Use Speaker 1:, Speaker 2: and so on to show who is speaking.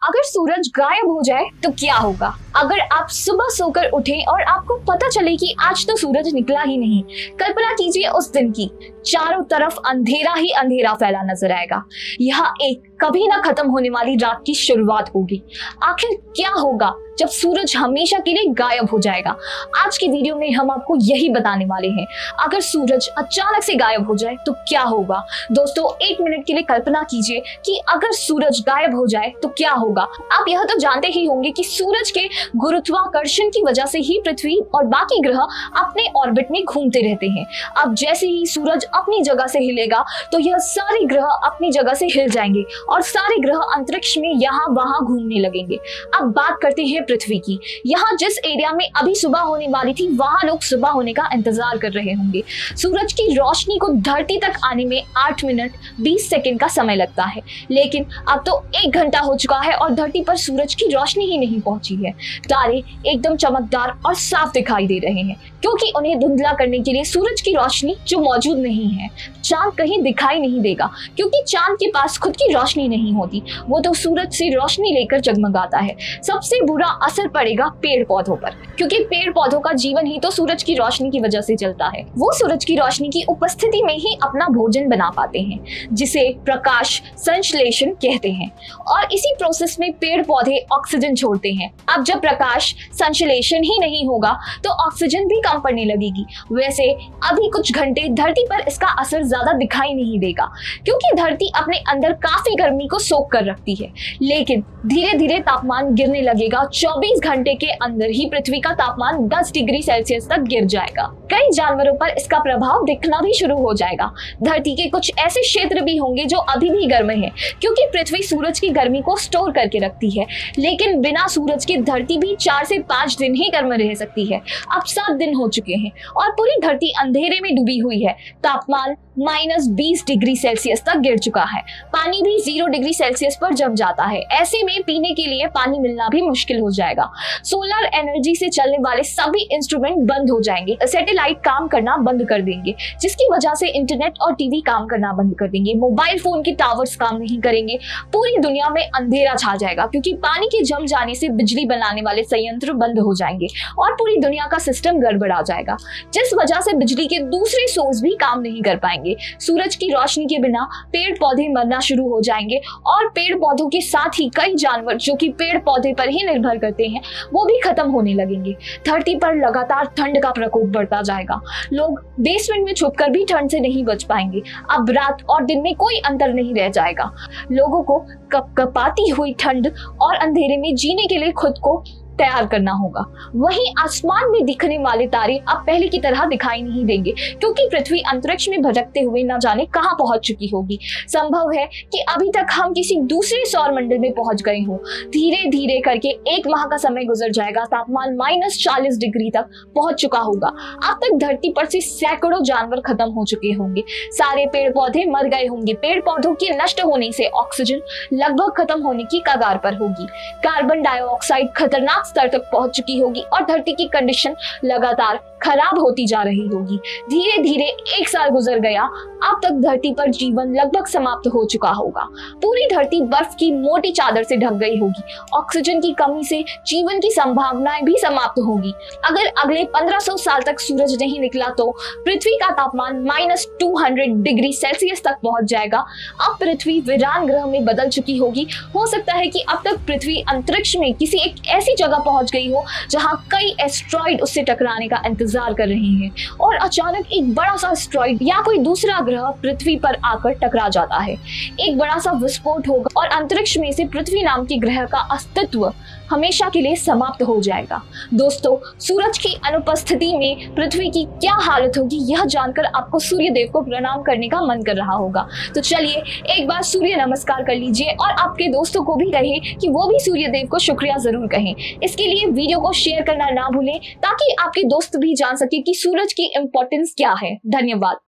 Speaker 1: अगर सूरज गायब हो जाए तो क्या होगा? अगर आप सुबह सोकर उठें और आपको पता चले कि आज तो सूरज निकला ही नहीं। कल्पना कीजिए उस दिन की, चारों तरफ अंधेरा ही अंधेरा फैला नजर आएगा। यह एक कभी ना खत्म होने वाली रात की शुरुआत होगी। आखिर क्या होगा जब सूरज हमेशा के लिए गायब हो जाएगा? आज की वीडियो में हम आपको यही बताने वाले हैं। अगर सूरज अचानक से गायब हो जाए तो क्या होगा? दोस्तों, एक मिनट के लिए कल्पना कीजिए कि अगर सूरज गायब हो जाए तो क्या होगा। आप यह तो जानते ही होंगे कि सूरज के गुरुत्वाकर्षण की वजह से ही पृथ्वी और बाकी ग्रह अपने ऑर्बिट में घूमते रहते हैं। अब जैसे ही सूरज अपनी जगह से हिलेगा तो यह सारे ग्रह अपनी जगह से हिल जाएंगे और सारे ग्रह अंतरिक्ष में यहाँ वहां घूमने लगेंगे। अब बात करते हैं पृथ्वी की। यहाँ जिस एरिया में अभी सुबह होने वाली थी, वहां लोग सुबह होने का इंतजार कर रहे होंगे। सूरज की रोशनी को धरती तक आने में 8 मिनट 20 सेकंड का समय लगता है, लेकिन अब तो 1 घंटा हो चुका है और धरती पर सूरज की रोशनी ही नहीं पहुंची है। तारे एकदम चमकदार और साफ दिखाई दे रहे हैं, क्योंकि उन्हें धुंधला करने के लिए सूरज की रोशनी जो मौजूद नहीं है। चांद कहीं दिखाई नहीं देगा, क्योंकि चांद के पास खुद की रोशनी नहीं होती, वो तो सूरज से रोशनी लेकर जगमगाता है। सबसे बुरा असर पड़ेगा पेड़ पौधों पर, क्योंकि पेड़ पौधों का जीवन ही तो सूरज की रोशनी की वजह से चलता है। वो सूरज की रोशनी की उपस्थिति में ही अपना भोजन बना पाते हैं, जिसे प्रकाश संश्लेषण कहते हैं। और इसी प्रोसेस में पेड़ पौधे ऑक्सीजन छोड़ते हैं। अब जब प्रकाश संश्लेषण ही नहीं होगा तो ऑक्सीजन भी कम पड़ने लगेगी। वैसे अभी कुछ घंटे धरती पर इसका असर ज्यादा दिखाई नहीं देगा, क्योंकि धरती अपने अंदर काफी गर्मी को सोख कर रखती है। लेकिन धीरे धीरे तापमान गिरने लगेगा। 24 घंटे के अंदर ही पृथ्वी का तापमान 10 डिग्री सेल्सियस तक गिर जाएगा। कई जानवरों पर इसका प्रभाव दिखना भी शुरू हो जाएगा। धरती के कुछ ऐसे क्षेत्र भी होंगे जो अभी भी गर्म है, क्योंकि पृथ्वी सूरज की गर्मी को स्टोर करके रखती है। लेकिन बिना सूरज की धरती भी 4 से 5 दिन ही गर्म रह सकती है। अब 7 दिन हो चुके हैं और पूरी धरती अंधेरे में डूबी हुई है। तापमान -20 डिग्री सेल्सियस तक गिर चुका है। पानी भी 0 डिग्री सेल्सियस पर जम जाता है। ऐसे में पीने के लिए पानी मिलना भी मुश्किल हो जाएगा। सोलर एनर्जी से चलने वाले सभी इंस्ट्रूमेंट बंद हो जाएंगे। सैटेलाइट काम करना बंद कर देंगे, जिसकी वजह से इंटरनेट और टीवी काम करना बंद कर देंगे। मोबाइल फोन के टावर्स काम नहीं करेंगे। पूरी दुनिया में अंधेरा छा जाएगा, क्योंकि पानी के जम जाने से बिजली बनाने वाले संयंत्र बंद हो जाएंगे और पूरी दुनिया का सिस्टम गड़बड़ा जाएगा, जिस वजह से बिजली के दूसरे सोर्स भी काम नहीं कर पाएंगे। सूरज की रोशनी के बिना पेड़ पौधे मरना शुरू हो जाएंगे और पेड़ पौधों के साथ ही कई जानवर जो कि पेड़ पौधे पर ही निर्भर करते हैं, वो भी खत्म होने लगेंगे। धरती पर लगातार ठंड का प्रकोप बढ़ता जाएगा। लोग बेसमेंट में छुपकर भी ठंड से नहीं बच पाएंगे। अब रात और दिन में कोई अंतर नहीं रह जाएगा। लोगों को कपकपाती हुई ठंड और अंधेरे में जीने के लिए खुद को तैयार करना होगा। वहीं आसमान में दिखने वाले तारे अब पहले की तरह दिखाई नहीं देंगे, क्योंकि पृथ्वी अंतरिक्ष में भटकते हुए न जाने कहां पहुंच चुकी होगी। संभव है कि अभी तक हम किसी दूसरे सौर मंडल में पहुंच गए हों। धीरे धीरे करके 1 माह का समय गुजर जाएगा। तापमान -40 डिग्री तक पहुंच चुका होगा। अब तक धरती पर से सैकड़ों जानवर खत्म हो चुके होंगे। सारे पेड़ पौधे मर गए होंगे। पेड़ पौधों के नष्ट होने से ऑक्सीजन लगभग खत्म होने की कगार पर होगी। कार्बन डाइऑक्साइड खतरनाक स्तर तक पहुंच चुकी होगी और धरती की कंडीशन लगातार खराब होती जा रही होगी। धीरे धीरे 1 साल गुजर गया। अब तक धरती पर जीवन लगभग समाप्त हो चुका होगा। पूरी धरती बर्फ की मोटी चादर से ढक गई होगी। ऑक्सीजन की कमी से जीवन की संभावनाएं भी समाप्त होगी। अगर अगले 1500 साल तक सूरज नहीं निकला तो पृथ्वी का तापमान -200 डिग्री सेल्सियस तक पहुंच जाएगा। अब पृथ्वी वीरान ग्रह में बदल चुकी होगी। हो सकता है कि अब तक पृथ्वी अंतरिक्ष में किसी एक ऐसी जगह पहुंच गई हो जहां कई एस्ट्रॉइड उससे टकराने का इंतजार कर रहे हैं और अचानक एक बड़ा सा एस्ट्रॉइड या कोई दूसरा ग्रह पृथ्वी पर आकर टकरा जाता है। एक बड़ा सा विस्फोट होगा और अंतरिक्ष में से पृथ्वी नाम के ग्रह का अस्तित्व हमेशा के लिए समाप्त हो जाएगा। दोस्तों, सूरज की अनुपस्थिति में पृथ्वी की क्या हालत होगी, यह जानकर आपको सूर्य देव को प्रणाम करने का मन कर रहा होगा। तो चलिए एक बार सूर्य नमस्कार कर लीजिए और आपके दोस्तों को भी कहें कि वो भी सूर्य देव को शुक्रिया जरूर कहें। इसके लिए वीडियो को शेयर करना ना भूलें, ताकि आपके दोस्त भी जान सके कि सूरज की इंपॉर्टेंस क्या है। धन्यवाद।